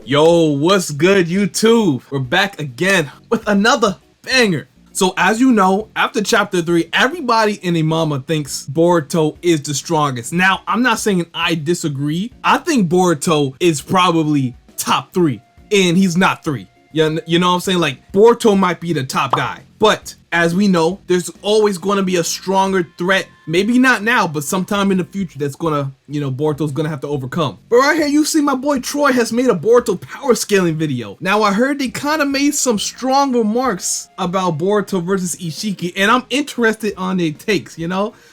Yo, what's good, YouTube? We're back again with another banger. So as you know, after chapter 3, everybody in Imama thinks Boruto is the strongest. Now, I'm not saying I disagree. I think Boruto is probably top 3, and he's not 3. You know what I'm saying? Like, Boruto might be the top guy. But as we know, there's always going to be a stronger threat. Maybe not now, but sometime in the future that's going to, Boruto's going to have to overcome. But right here, you see my boy Troy has made a Boruto power scaling video. Now, I heard they kind of made some strong remarks about Boruto versus Isshiki, and I'm interested on their takes,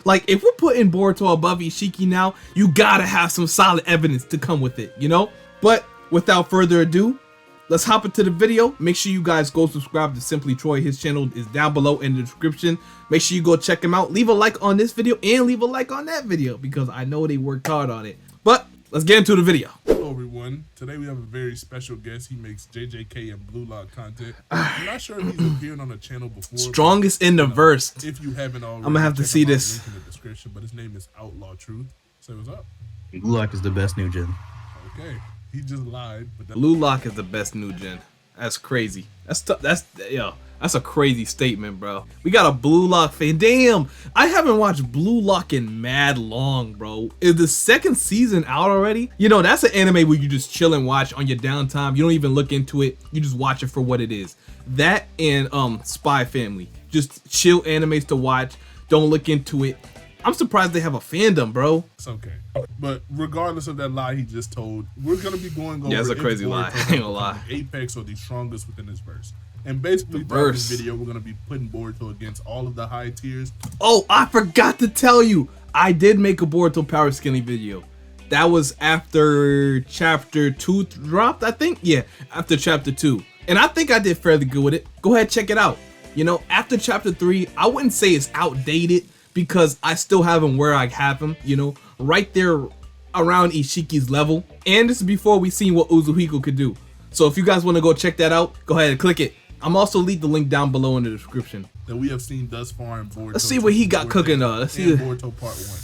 Like, if we're putting Boruto above Isshiki now, you gotta have some solid evidence to come with it, But without further ado, let's hop into the video. Make sure you guys go subscribe to Simply Troy. His channel is down below in the description. Make sure you go check him out. Leave a like on this video and leave a like on that video because I know they worked hard on it. But let's get into the video. Hello everyone. Today we have a very special guest. He makes JJK and Blue Lock content. I'm not sure if he's appeared on the channel before. Strongest in the verse. If you haven't already, I'm gonna have to see this. Link in the description, but his name is Outlaw Truth. Say what's up. Blue Lock is the best new gen. Okay. He just lied, but Blue Lock is the best new gen. That's crazy. That's a crazy statement, bro. We got a Blue Lock fan. Damn, I haven't watched Blue Lock in mad long, bro. Is the second season out already? That's an anime where you just chill and watch on your downtime. You don't even look into it. You just watch it for what it is. That and Spy Family. Just chill animes to watch. Don't look into it. I'm surprised they have a fandom, bro. it's okay. But regardless of that lie he just told, we're gonna be going over. Yeah, it's a crazy lie. I ain't gonna lie. Apex or the strongest within this verse. And basically throughout this video, we're gonna be putting Boruto against all of the high tiers. Oh, I forgot to tell you, I did make a Boruto power scaling video. That was after chapter 2 dropped, I think. Yeah, after chapter 2, and I think I did fairly good with it. Go ahead, check it out. After chapter 3, I wouldn't say it's outdated, because I still have him where I have him, right there around Isshiki's level. And this is before we seen what UZUHIKO could do. So if you guys want to go check that out, go ahead and click it. I'm also leave the link down below in the description. That we have seen thus far in Boruto. Let's see what he got cooking though. Let's see Boruto Part 1.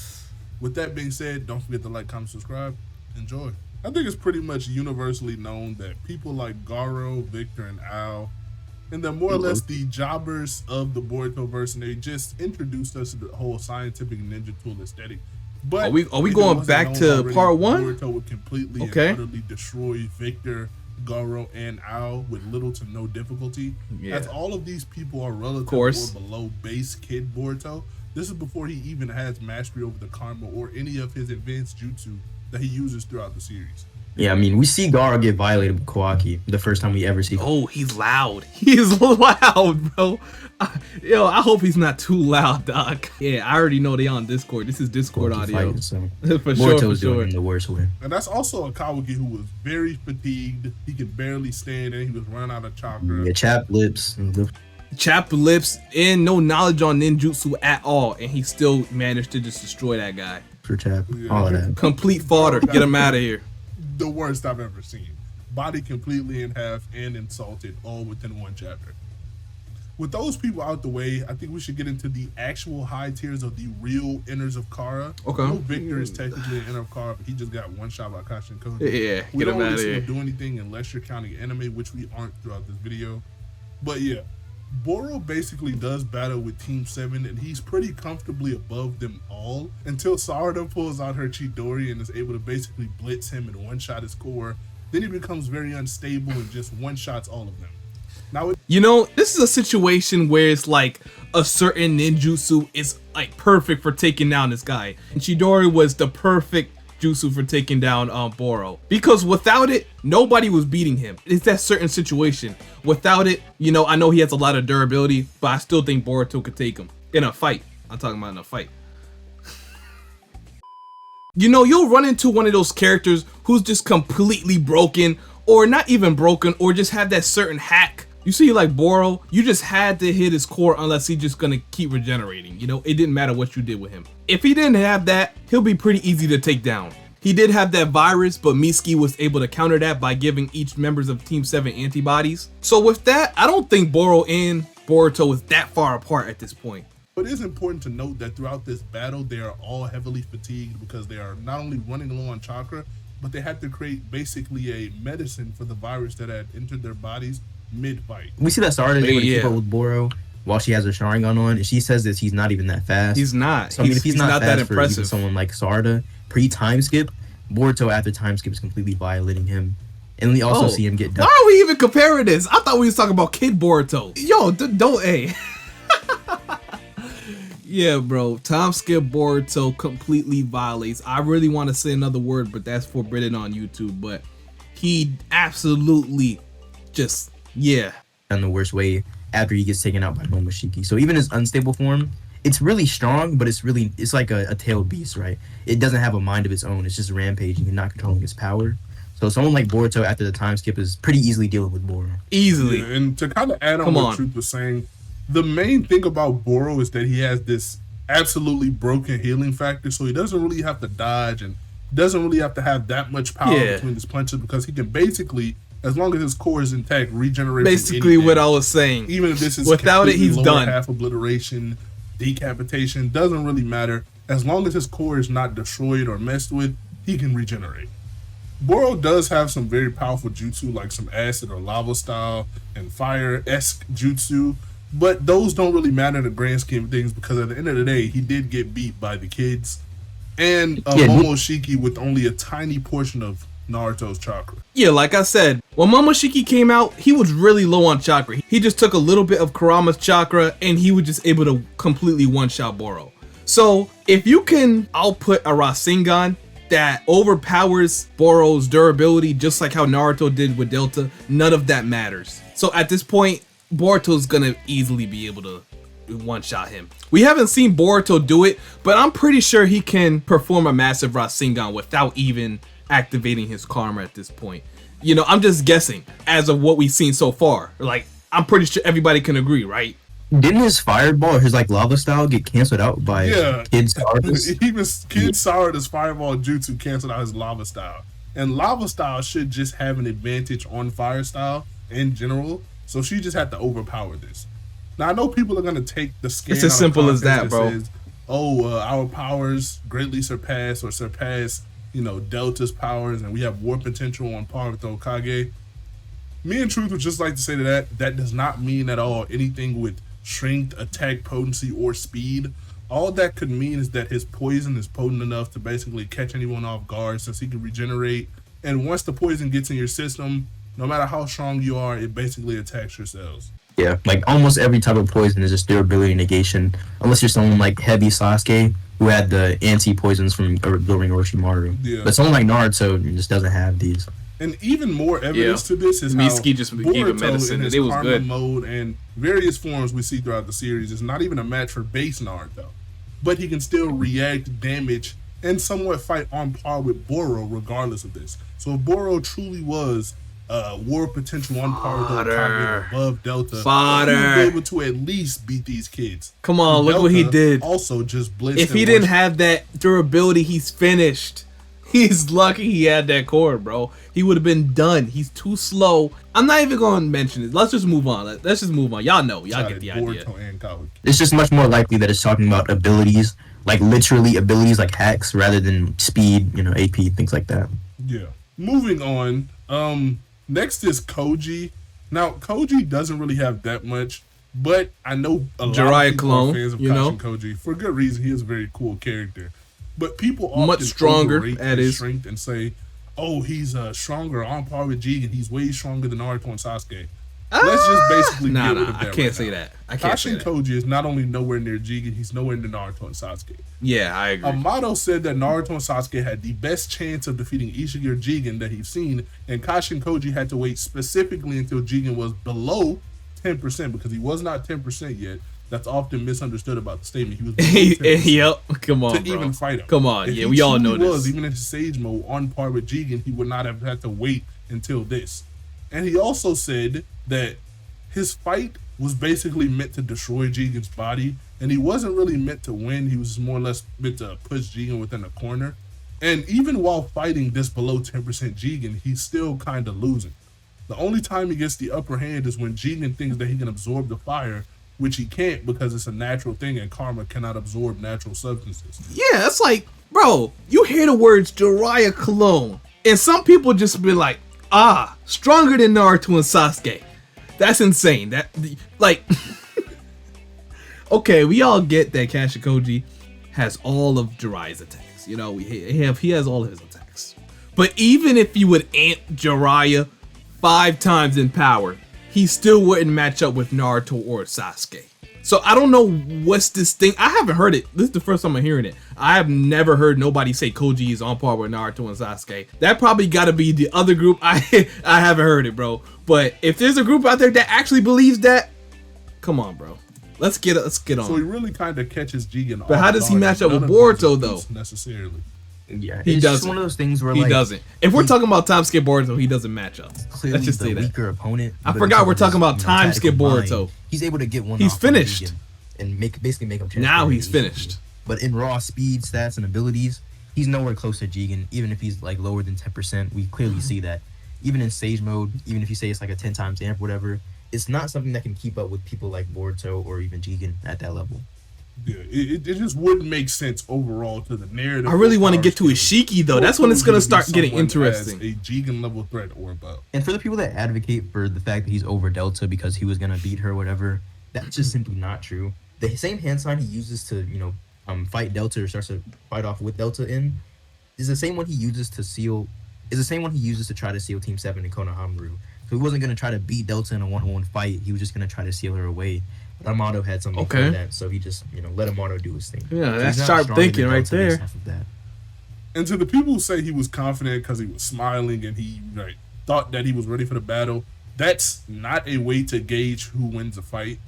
With that being said, don't forget to like, comment, subscribe. Enjoy. I think it's pretty much universally known that people like Garo, Victor, and Ao, and they're more or less the jobbers of the Boruto verse, and they just introduced us to the whole scientific ninja tool aesthetic. But are we going back to part 1? Boruto would completely and utterly destroy Victor, Garo, and Ao with little to no difficulty. Yeah. As all of these people are relative or below base Kid Boruto. This is before he even has mastery over the karma or any of his advanced jutsu that he uses throughout the series. Yeah, I mean, we see Garo get violated with Kawaki the first time we ever see him. Oh, he's loud. He's loud, bro. I hope he's not too loud, doc. Yeah, I already know they on Discord. This is Discord audio. Fighting, so. for sure. Doing the worst way. And that's also a Kawaki who was very fatigued. He could barely stand, and he was running out of chakra. Yeah, chapped lips. Chapped lips and no knowledge on ninjutsu at all, and he still managed to just destroy that guy. For chap, all of that. Complete fodder. Get him out of here. The worst I've ever seen. Body completely in half and insulted, all within one chapter. With those people out the way, I think we should get into the actual high tiers of the real inners of Kara. Okay. I know Victor is technically an inner of Kara, but he just got one shot by Kashin Koji. Yeah, we get don't him out really of see here. him do anything unless you're counting anime, which we aren't throughout this video. But yeah, Boro basically does battle with Team 7, and he's pretty comfortably above them all until Sarada pulls out her Chidori and is able to basically blitz him and one-shot his core. Then he becomes very unstable and just one-shots all of them. Now, this is a situation where it's like a certain ninjutsu is like perfect for taking down this guy. And Chidori was the perfect jutsu for taking down Boro, because without it nobody was beating him. It's that certain situation. Without it, I know he has a lot of durability, but I still think Boruto could take him in a fight. I'm talking about in a fight. You'll run into one of those characters who's just completely broken, or not even broken, or just have that certain hack. You see, like Boro, you just had to hit his core unless he's just gonna keep regenerating. It didn't matter what you did with him. If he didn't have that, he'll be pretty easy to take down. He did have that virus, but Isshiki was able to counter that by giving each members of Team 7 antibodies. So with that, I don't think Boro and Boruto is that far apart at this point. But it is important to note that throughout this battle, they are all heavily fatigued because they are not only running low on chakra, but they had to create basically a medicine for the virus that had entered their bodies mid-fight. We see that Sarada able to keep up with Boro while she has her Sharingan on, and she says that he's not even that fast. He's not. So, I mean, if he's not that fast for impressive. even someone like Sarada, pre-time skip, Boruto after time skip is completely violating him. And we also see him get done. Why are we even comparing this? I thought we was talking about Kid Boruto. Yo, don't A. Yeah, bro. Time skip Boruto completely violates. I really want to say another word, but that's forbidden on YouTube. But he absolutely just, yeah. In the worst way after he gets taken out by Momoshiki. So even his unstable form, it's really strong, but it's like a tailed beast, right? It doesn't have a mind of its own. It's just rampaging and not controlling its power. So someone like Boruto after the time skip is pretty easily dealing with Boro. Easily. Yeah, and to kind of add on what Truth was saying, the main thing about Boro is that he has this absolutely broken healing factor, so he doesn't really have to dodge and doesn't really have to have that much power between his punches, because he can basically, as long as his core is intact, regenerate. Basically what I was saying. Even if this is without it, he's done. Half obliteration, decapitation, doesn't really matter. As long as his core is not destroyed or messed with, he can regenerate. Boro does have some very powerful jutsu, like some acid or lava style and fire-esque jutsu, but those don't really matter in the grand scheme of things, because at the end of the day, he did get beat by the kids and Momoshiki with only a tiny portion of Naruto's chakra. Yeah, like I said, when Momoshiki came out, he was really low on chakra. He just took a little bit of Kurama's chakra and he was just able to completely one-shot Boro. So if you can output a Rasengan that overpowers Boro's durability, just like how Naruto did with Delta, none of that matters. So at this point, Boruto's gonna easily be able to one-shot him. We haven't seen Boruto do it, but I'm pretty sure he can perform a massive Rasengan without even activating his karma at this point. You know, I'm just guessing as of what we've seen so far. Like, I'm pretty sure everybody can agree, right? Didn't his fireball or his like lava style get canceled out by Kid Sarada's? Even Kid Sarada's fireball jutsu canceled out his lava style. And lava style should just have an advantage on fire style in general. So she just had to overpower this. Now I know people are gonna take the scan. It's as simple as that, bro. Says, our powers greatly surpass, you know, Delta's powers, and we have war potential on par with the Hokage. Me and Truth would just like to say that does not mean at all anything with strength, attack, potency, or speed. All that could mean is that his poison is potent enough to basically catch anyone off guard, since he can regenerate. And once the poison gets in your system, no matter how strong you are, it basically attacks your cells. Yeah, like almost every type of poison is just durability negation, unless you're someone like Heavy Sasuke, who had the anti-poisons from during Orochimaru. Yeah. But someone like Naruto just doesn't have these. And even more evidence to this is Isshiki how just gave him medicine, and it was good. Mode and various forms we see throughout the series is not even a match for base Naruto, but he can still react, damage, and somewhat fight on par with Boro regardless of this. So if Boro truly was war potential on par with Hokage above Delta, he would be able to at least beat these kids. Come on, look what he did. Also just blitzed. If he didn't have that durability, he's finished. He's lucky he had that core, bro. He would have been done. He's too slow. I'm not even going to mention it. Let's just move on. Let's just move on. Y'all know. Y'all get the idea. It's just much more likely that it's talking about abilities, like literally abilities like hacks, rather than speed, you know, AP, things like that. Yeah. Moving on. Next is Koji. Now, Koji doesn't really have that much, but I know a lot of people are fans of Kashin Koji. For good reason. He is a very cool character. But people often much stronger at his strength and say, "Oh, he's stronger on par with Jigen. He's way stronger than Naruto and Sasuke." Let's just basically get rid of that. I can't say that. I can't say that. Kashin Koji is not only nowhere near Jigen, he's nowhere near Naruto and Sasuke. Yeah, I agree. Amato said that Naruto and Sasuke had the best chance of defeating Isshiki or Jigen that he's seen, and Kashin Koji had to wait specifically until Jigen was below 10%, because he was not 10% yet. That's often misunderstood about the statement. He was yep. Come on, to even fight him. Come on, yeah, we all know this. Even in his Sage mode on par with Jigen, he would not have had to wait until this. And he also said that his fight was basically meant to destroy Jigen's body, and he wasn't really meant to win. He was more or less meant to push Jigen within a corner. And even while fighting this below 10% Jigen, he's still kind of losing. The only time he gets the upper hand is when Jigen thinks that he can absorb the fire, which he can't, because it's a natural thing and karma cannot absorb natural substances. Yeah, it's like, bro, you hear the words Jiraiya Cologne, And some people just be like, stronger than Naruto and Sasuke. That's insane. That, like, okay, we all get that Kashin Koji has all of Jiraiya's attacks. You know, he has all of his attacks. But even if you would amp Jiraiya 5 times in power, he still wouldn't match up with Naruto or Sasuke. So I don't know what's this thing. I haven't heard it. This is the first time I'm hearing it. I have never heard nobody say Koji is on par with Naruto and Sasuke. That probably got to be the other group. I haven't heard it, bro. But if there's a group out there that actually believes that, come on, bro. Let's get on. So he really kind of catches Jigen. But how does he match up with Boruto though? Necessarily. Yeah, he it's doesn't. just one of those things where he doesn't. If we're talking about Timeskip Boruto, he doesn't match up. Clearly Let's just say the that. weaker opponent. I forgot we're talking about Timeskip Boruto. He's able to get one. He's off finished. And basically make him. Now he's finished. But in raw speed, stats, and abilities, he's nowhere close to Jigen. Even if he's like lower than 10%, we clearly see that. Even in stage mode, even if you say it's like a 10 times amp, whatever, it's not something that can keep up with people like Boruto or even Jigen at that level. Yeah, it just wouldn't make sense overall to the narrative. I really want to get to Isshiki though. That's when it's gonna start getting interesting. A Jigen level threat or above. And for the people that advocate for the fact that he's over Delta because he was gonna beat her, or whatever, that's just simply not true. The same hand sign he uses to, fight Delta or starts to fight off with Delta in, is the same one he uses to seal. Is the same one he uses to try to seal Team 7 in Konohamaru. So he wasn't gonna try to beat Delta in a one-on-one fight. He was just gonna try to seal her away. But Amato had something for that, so he just, let Amato do his thing. Yeah, so that's sharp thinking right there. And to the people who say he was confident because he was smiling and he thought that he was ready for the battle, that's not a way to gauge who wins a fight.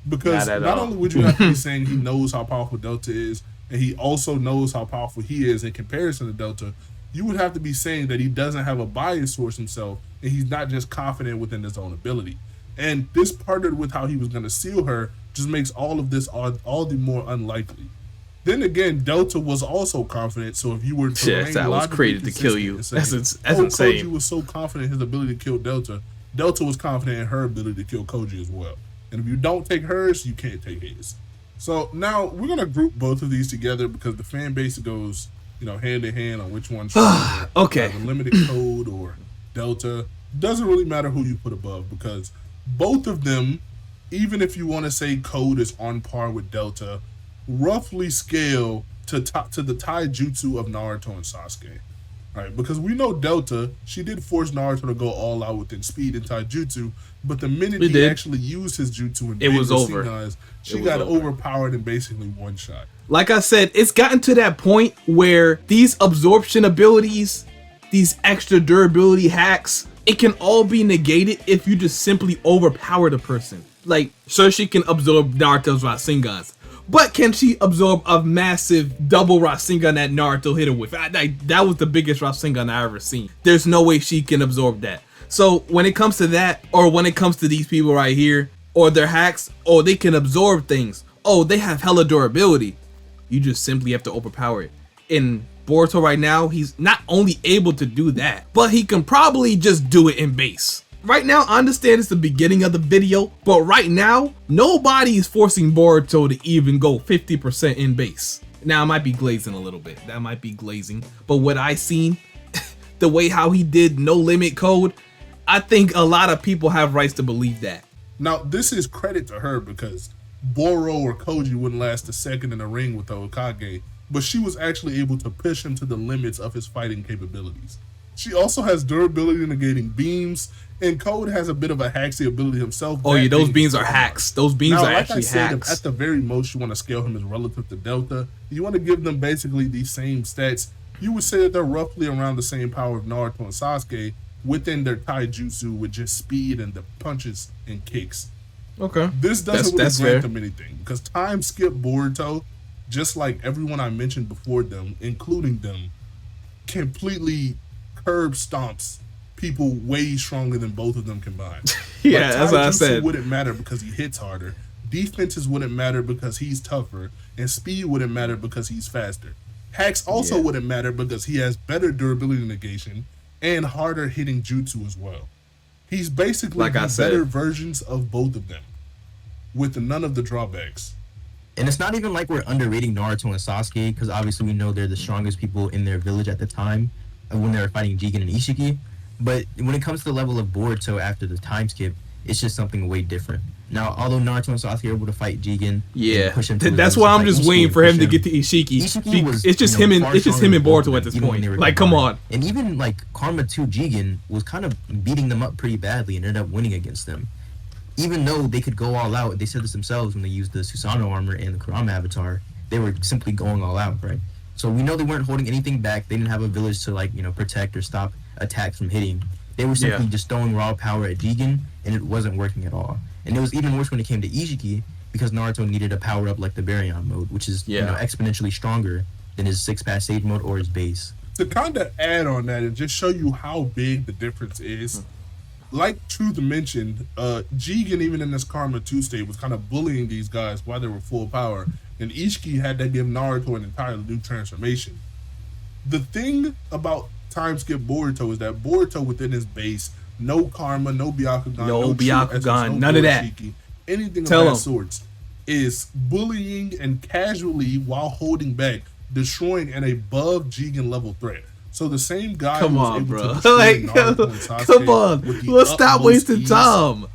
Because not only would you have to be saying he knows how powerful Delta is, and he also knows how powerful he is in comparison to Delta, you would have to be saying that he doesn't have a bias towards himself, and he's not just confident within his own ability. And this partnered with how he was going to seal her just makes all of this all the more unlikely. Then again, Delta was also confident, so if you were to that was created to kill you. Say, that's insane. Koji was so confident in his ability to kill Delta, Delta was confident in her ability to kill Koji as well. And if you don't take hers, you can't take his. So now we're going to group both of these together because the fan base goes, hand in hand on which one's okay. The limited code or Delta. Doesn't really matter who you put above because both of them, even if you want to say code is on par with Delta, roughly scale to the taijutsu of Naruto and Sasuke. Right, because we know Delta, she did force Naruto to go all out within speed and taijutsu, but the minute he actually used his jutsu and it was over. She got overpowered in basically one shot. Like I said, it's gotten to that point where these absorption abilities, these extra durability hacks, it can all be negated if you just simply overpower the person. Like, sure, she can absorb Naruto's Rasengans, but can she absorb a massive double Rasengan that Naruto hit her with? That was the biggest Rasengan I ever seen. There's no way she can absorb that. So when it comes to that, or when it comes to these people right here, or their hacks, they can absorb things. They have hella durability. You just simply have to overpower it. In Boruto right now, he's not only able to do that, but he can probably just do it in base. Right now, I understand it's the beginning of the video, but right now, nobody is forcing Boruto to even go 50% in base. Now, I might be glazing a little bit. That might be glazing. But what I seen, the way how he did no limit code, I think a lot of people have rights to believe that. Now, this is credit to her because Boro or Koji wouldn't last a second in the ring with the Hokage, but she was actually able to push him to the limits of his fighting capabilities. She also has durability negating beams, and Code has a bit of a hacksy ability himself. Those beams are hacks. Those beams are actually hacks. At the very most, you want to scale him as relative to Delta. You want to give them basically these same stats. You would say that they're roughly around the same power of Naruto and Sasuke within their taijutsu with just speed and the punches and kicks. Okay. This doesn't really grant them anything because Timeskip Boruto, just like everyone I mentioned before them, including them, completely curb stomps people way stronger than both of them combined. Yeah, that's what I said. Wouldn't matter because he hits harder. Defenses wouldn't matter because he's tougher, and speed wouldn't matter because he's faster. Hacks also wouldn't matter because he has better durability negation and harder hitting jutsu as well. He's basically better versions of both of them with none of the drawbacks. And it's not even like we're underrating Naruto and Sasuke because obviously we know they're the strongest people in their village at the time. when they were fighting Jigen and Isshiki. But when it comes to the level of Boruto after the time skip, it's just something way different. Now, although Naruto and Sasuke are able to fight Jigen, yeah, push him to that's why I'm just waiting for him to get to Isshiki. It's just him and Boruto at this point. Like, come on. And even like Karma 2 Jigen was kind of beating them up pretty badly and ended up winning against them. Even though they could go all out, they said this themselves when they used the Susanoo armor and the Kurama avatar, they were simply going all out, right? So we know they weren't holding anything back. They didn't have a village to like, protect or stop attacks from hitting. They were simply just throwing raw power at Jigen, and it wasn't working at all. And it was even worse when it came to Isshiki, because Naruto needed a power up like the Baryon mode, which is exponentially stronger than his 6-pass stage mode or his base. To kind of add on that and just show you how big the difference is, like Truth mentioned, Jigen, even in this Karma 2 state, was kind of bullying these guys while they were full power, and Isshiki had to give Naruto an entirely new transformation. The thing about time skip Boruto is that Boruto within his base, no Karma, no Byakugan, no Byakugan, none of that. Anything of that sort is bullying and casually, while holding back, destroying an above Jigen level threat. So the same guy come who was on, able bro. to destroy Like, Naruto and Sasuke come on. Let's stop wasting ease, time.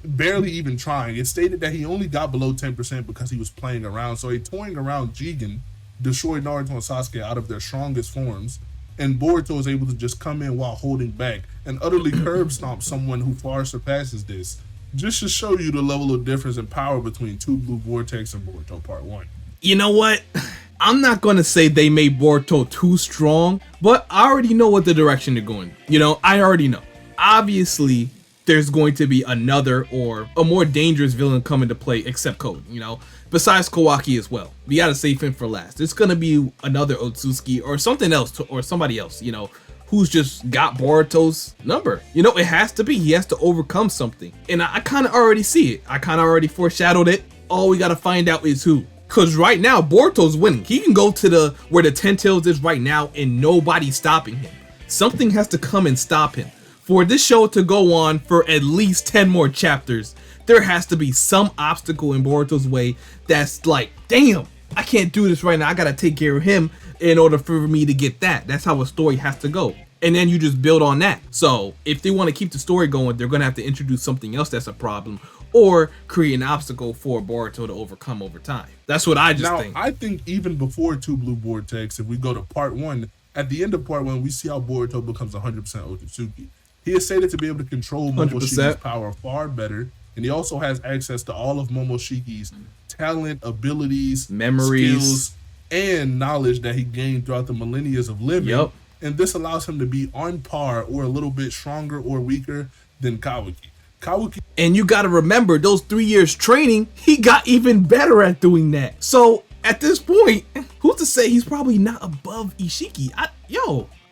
Barely even trying. It stated that he only got below 10% because he was playing around. So a toying around Jigen destroyed Naruto and Sasuke out of their strongest forms, and Boruto is able to just come in while holding back and utterly curb stomp someone who far surpasses this. Just to show you the level of difference in power between 2 Blue Vortex and Boruto Part 1. You know what? I'm not going to say they made Boruto too strong, but I already know what the direction they're going. I already know. Obviously, there's going to be another or a more dangerous villain come into play except Code, besides Kawaki as well. We got to save him for last. It's going to be another Otsutsuki or something else, or somebody else, who's just got Boruto's number. It has to be. He has to overcome something. And I kind of already see it. I kind of already foreshadowed it. All we got to find out is who. Because right now, Boruto's winning. He can go to where the 10 Tails is right now and nobody's stopping him. Something has to come and stop him. For this show to go on for at least 10 more chapters, there has to be some obstacle in Boruto's way that's like, damn, I can't do this right now. I got to take care of him in order for me to get that. That's how a story has to go. And then you just build on that. So if they want to keep the story going, they're going to have to introduce something else that's a problem, or create an obstacle for Boruto to overcome over time. That's what I just think. Now, I think even before 2 Blue Vortex, if we go to Part 1, at the end of Part 1, we see how Boruto becomes 100% Otsutsuki. He is stated to be able to control Momoshiki's power far better, and he also has access to all of Momoshiki's talent, abilities, memories, skills, and knowledge that he gained throughout the millennia of living. Yep. And this allows him to be on par or a little bit stronger or weaker than Kawaki. And you got to remember, those 3 years training, he got even better at doing that. So at this point, who's to say he's probably not above Isshiki?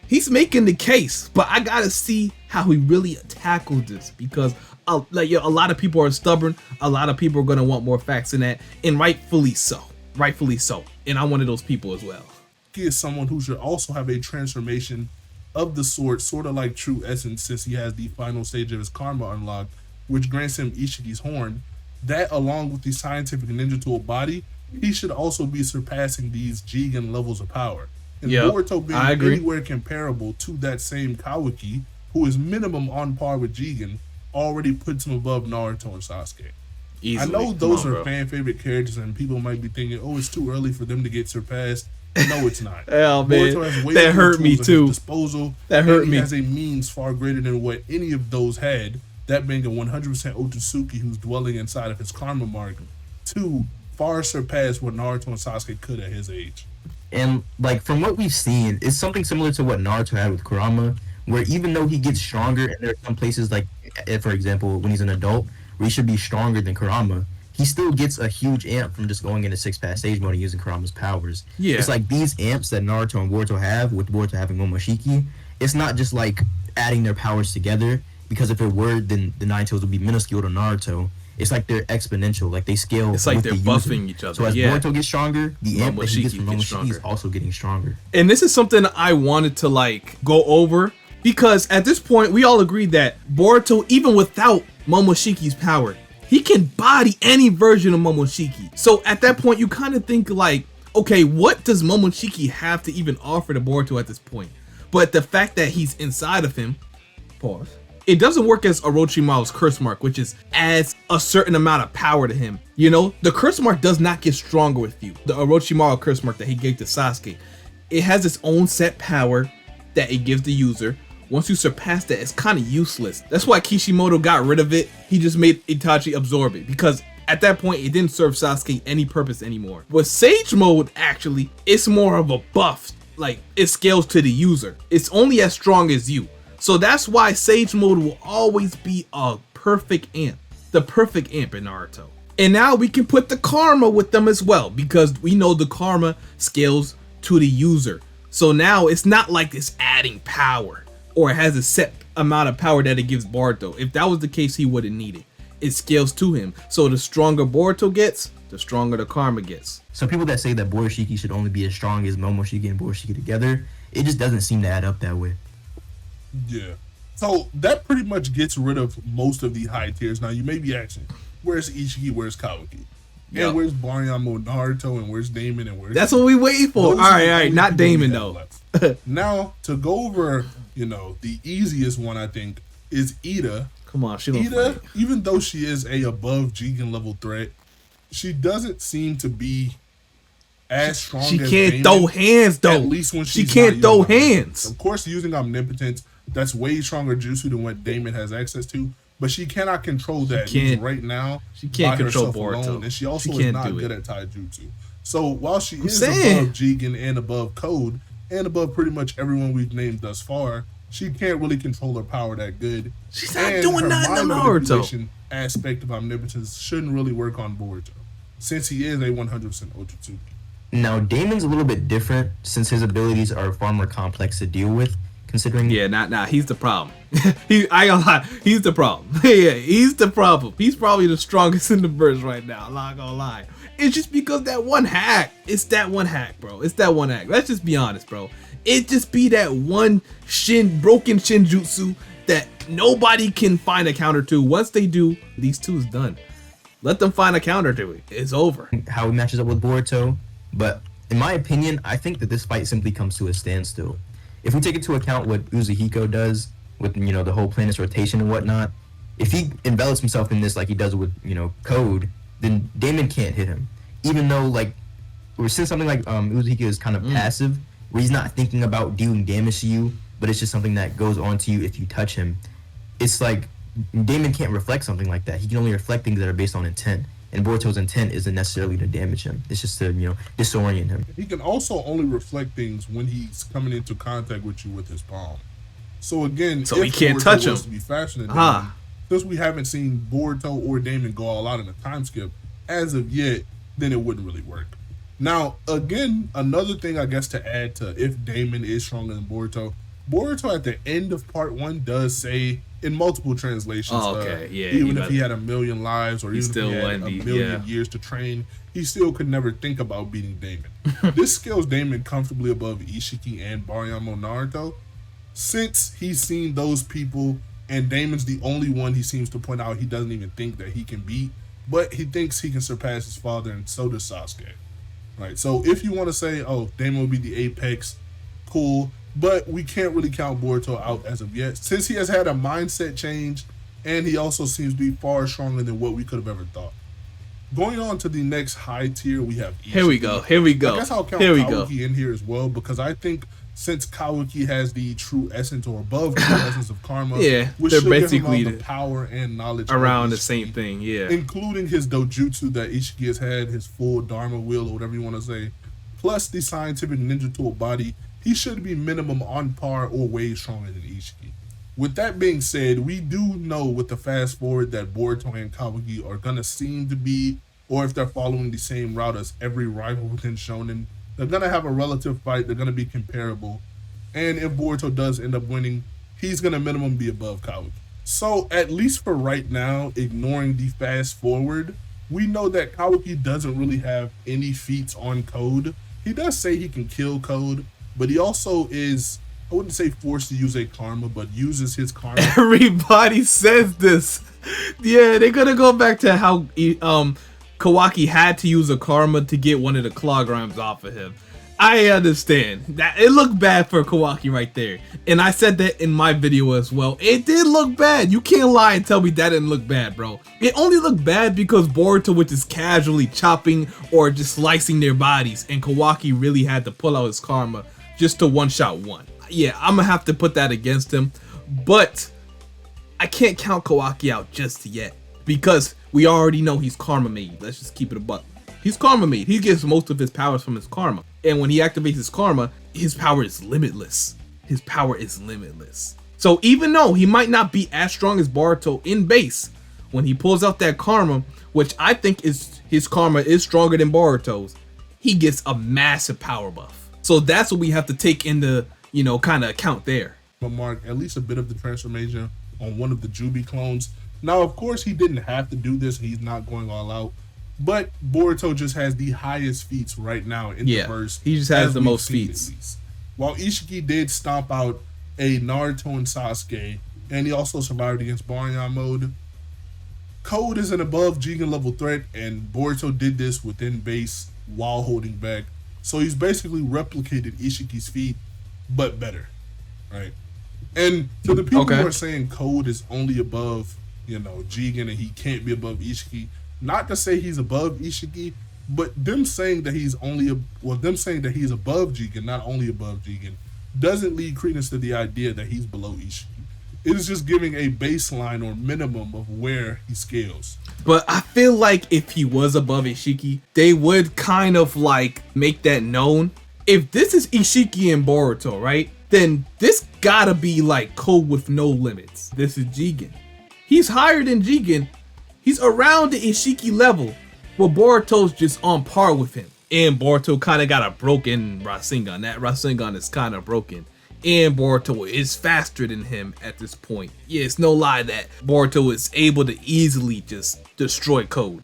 He's making the case, but I gotta see how he really tackled this, because a lot of people are stubborn. A lot of people are gonna want more facts in that, and rightfully so. And I'm one of those people as well. He is someone who should also have a transformation of the sort of like True Essence, since he has the final stage of his karma unlocked, which grants him Ishiki's horn. That, along with the scientific ninja tool body, he should also be surpassing these Jigen levels of power. And Boruto being anywhere comparable to that same Kawaki, who is minimum on par with Jigen, already puts him above Naruto and Sasuke. Easily. I know those are fan favorite characters, and people might be thinking, oh, it's too early for them to get surpassed. No, it's not. Hell, man, that hurt me too. Disposal. That hurt me. He has a means far greater than what any of those had. That being a 100% Otsutsuki who's dwelling inside of his karma mark, to far surpass what Naruto and Sasuke could at his age. And like from what we've seen, it's something similar to what Naruto had with Kurama, where even though he gets stronger, and there are some places like, for example, when he's an adult, where he should be stronger than Kurama, he still gets a huge amp from just going into 6-pass stage mode and using Kurama's powers. Yeah. It's like these amps that Naruto and Boruto have, with Boruto having Momoshiki, it's not just like adding their powers together, because if it were, then the Nine Tails would be minuscule to Naruto. It's like they're exponential, like they scale. It's like they're buffing each other. So as Boruto gets stronger, the amp that he gets from Momoshiki is also getting stronger. And this is something I wanted to like go over, because at this point we all agree that Boruto, even without Momoshiki's power, he can body any version of Momoshiki. So at that point, you kind of think like, okay, what does Momoshiki have to even offer to Boruto at this point? But the fact that he's inside of him, pause, it doesn't work as Orochimaru's curse mark, which is adds a certain amount of power to him. You know, the curse mark does not get stronger with you. The Orochimaru curse mark that he gave to Sasuke, it has its own set power that it gives the user. Once you surpass that, it's kind of useless. That's why Kishimoto got rid of it. He just made Itachi absorb it, because at that point it didn't serve Sasuke any purpose anymore. With Sage Mode, actually, it's more of a buff. Like, it scales to the user. It's only as strong as you. So that's why Sage Mode will always be a perfect amp. The perfect amp in Naruto. And now we can put the karma with them as well, because we know the karma scales to the user. So now it's not like it's adding power, or it has a set amount of power that it gives Boruto. If that was the case, he wouldn't need it. It scales to him. So the stronger Boruto gets, the stronger the karma gets. So people that say that Boroshiki should only be as strong as Momoshiki and Boroshiki together, it just doesn't seem to add up that way. Yeah. So that pretty much gets rid of most of the high tiers. Now you may be asking, where's Isshiki, where's Kawaki? Yep. And where's Bariyama, Naruto, and where's Daemon, and where's... That's what we waiting for. All right, not Daemon though. Now, to go over, you know, the easiest one, I think, is Eida. Come on, she don't Eida, fight. even though she is a above JUGAN level threat, she doesn't seem to be as strong She as can't Daemon, throw hands though. At least when she she's can't not throw using hands. Of course, using omnipotence, that's way stronger jutsu than what Daemon has access to. But she cannot control that right now. She can't control Boruto, Boruto, and she also is not good at taijutsu. So while she is saying, above JUGAN and above Code and above pretty much everyone we've named thus far, she can't really control her power that good. She's not doing nothing in Naruto. Aspect of omnipotence shouldn't really work on Boruto, since he is a 100% OTSUTSUKI. Now Daemon's a little bit different, since his abilities are far more complex to deal with. Considering, yeah, he's the problem. I ain't gonna lie, he's the problem. Yeah, he's the problem. He's probably the strongest in the verse right now. I'm not gonna lie. It's just because that one hack. It's that one hack, bro. It's that one hack. Let's just be honest, bro. It just be that one broken Shinjutsu that nobody can find a counter to. Once they do, these two is done. Let them find a counter to it. It's over. How he matches up with Boruto, but in my opinion, I think that this fight simply comes to a standstill. If we take into account what UZUHIKO does with, you know, the whole planet's rotation and whatnot, if he envelops himself in this like he does with, you know, Code, then Daemon can't hit him. Even though, like, since something like UZUHIKO is kind of passive, where he's not thinking about dealing damage to you, but it's just something that goes on to you if you touch him. It's like Daemon can't reflect something like that. He can only reflect things that are based on intent. And Boruto's intent isn't necessarily to damage him. It's just to, you know, disorient him. He can also only reflect things when he's coming into contact with you with his palm. So again, so he can't touch him. To be faster than Daemon, since we haven't seen Boruto or Daemon go all out in a time skip as of yet, then it wouldn't really work. Now, again, another thing I guess to add to if Daemon is stronger than Boruto at the end of part 1 does say in multiple translations, even if he had 1,000,000 lives or even if he had 1,000,000 years to train, he still could never think about beating Daemon. This scales Daemon comfortably above Isshiki and Bariyama Naruto, since he's seen those people and Daemon's the only one he seems to point out he doesn't even think that he can beat, but he thinks he can surpass his father, and so does Sasuke. Right, so if you want to say, oh, Daemon will be the apex, cool, but we can't really count Boruto out as of yet, since he has had a mindset change, and he also seems to be far stronger than what we could have ever thought. Going on to the next high tier, we have Isshiki. Here we go. I guess I'll count Kawaki in here as well, because I think since Kawaki has the true essence or above true essence of karma, which they're should basically give him all the power and knowledge around the same thing, including his dojutsu that Isshiki has had, his full Dharma wheel or whatever you want to say, plus the scientific ninja tool body. He should be minimum on par or way stronger than Isshiki. With that being said, we do know with the fast forward that Boruto and Kawaki are gonna seem to be, or if they're following the same route as every rival within Shonen, they're gonna have a relative fight, they're gonna be comparable, and if Boruto does end up winning, he's gonna minimum be above Kawaki. So at least for right now, ignoring the fast forward, we know that Kawaki doesn't really have any feats on Code. He does say he can kill Code, but he also is, I wouldn't say forced to use a karma, but uses his karma. Everybody says this. Yeah, they're gonna go back to how Kawaki had to use a karma to get one of the claw grimes off of him. I understand that it looked bad for Kawaki right there, and I said that in my video as well. It did look bad. You can't lie and tell me that didn't look bad, bro. It only looked bad because Boruto was just casually chopping or just slicing their bodies, and Kawaki really had to pull out his karma just to one-shot one. Yeah, I'm gonna have to put that against him, but I can't count Kawaki out just yet because we already know he's karma made. Let's just keep it a buck. He's karma made. He gets most of his powers from his karma. And when he activates his karma, his power is limitless. His power is limitless. So even though he might not be as strong as Boruto in base, when he pulls out that karma, which I think is his karma is stronger than Boruto's, he gets a massive power buff. So that's what we have to take into, you know, kind of account there. But Mark, at least a bit of the transformation on one of the Jubi clones. Now, of course, he didn't have to do this. He's not going all out. But Boruto just has the highest feats right now in the verse. He just has the most feats. While Isshiki did stomp out a Naruto and Sasuke, and he also survived against Baryon mode, Code is an above Jigen level threat, and Boruto did this within base while holding back. So he's basically replicated Ishiki's feat, but better, right? And to the people who are saying Code is only above, you know, Jigen and he can't be above Isshiki, not to say he's above Isshiki, but them saying that he's only them saying that he's above Jigen, not only above Jigen, doesn't lead credence to the idea that he's below Isshiki. It is just giving a baseline or minimum of where he scales. But I feel like if he was above Isshiki, they would kind of like make that known. If this is Isshiki and Boruto, right? Then this gotta be like Code with no limits. This is Jigen. He's higher than Jigen. He's around the Isshiki level, where Boruto's just on par with him. And Boruto kind of got a broken Rasengan. That Rasengan is kind of broken. And Boruto is faster than him at this point. Yeah, it's no lie that Boruto is able to easily just destroy Code.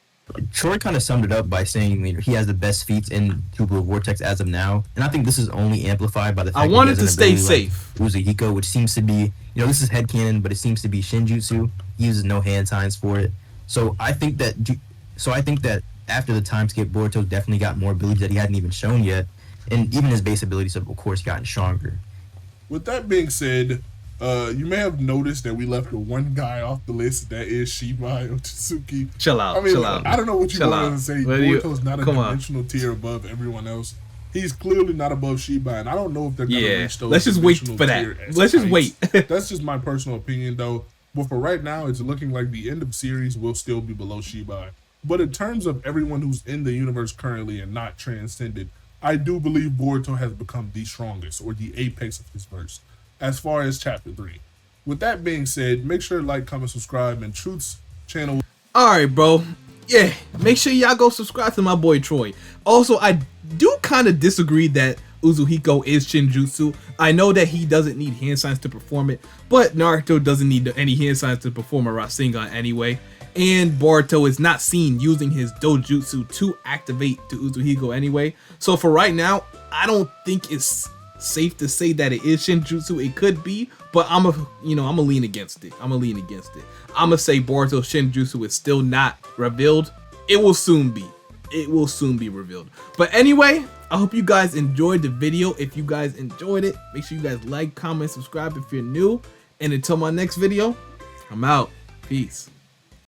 Troy kind of summed it up by saying he has the best feats in Tubular Vortex as of now, and I think this is only amplified by the fact I wanted to stay safe. Like UZUHIKO, which seems to be, you know, this is headcanon, but it seems to be Shinjutsu. He uses no hand signs for it. So I think that after the time skip, Boruto definitely got more abilities that he hadn't even shown yet, and even his base abilities have, of course, gotten stronger. With that being said, you may have noticed that we left the one guy off the list, that is SHIBAI OTSUTSUKI. Chill out. I mean, chill out. I don't know what you want to say. Boruto's not a come dimensional tier above everyone else. He's clearly not above SHIBAI, and I don't know if they're going to reach those. Let's just wait for that. Let's just wait. That's just my personal opinion, though. But for right now, it's looking like the end of series will still be below SHIBAI. But in terms of everyone who's in the universe currently and not transcended, I do believe Boruto has become the strongest, or the apex of his verse, as far as chapter 3. With that being said, make sure to like, comment, subscribe, and Truth's channel. Alright, bro. Yeah, make sure y'all go subscribe to my boy Troy. Also, I do kind of disagree that UZUHIKO is Shinjutsu. I know that he doesn't need hand signs to perform it, but Naruto doesn't need any hand signs to perform a Rasengan anyway. And Boruto is not seen using his dojutsu to activate the UZUHIKO anyway. So for right now, I don't think it's safe to say that it is Shinjutsu. It could be, but I'm gonna lean against it. I'm gonna say Boruto's Shinjutsu is still not revealed. It will soon be. It will soon be revealed. But anyway, I hope you guys enjoyed the video. If you guys enjoyed it, make sure you guys like, comment, subscribe if you're new. And until my next video, I'm out. Peace.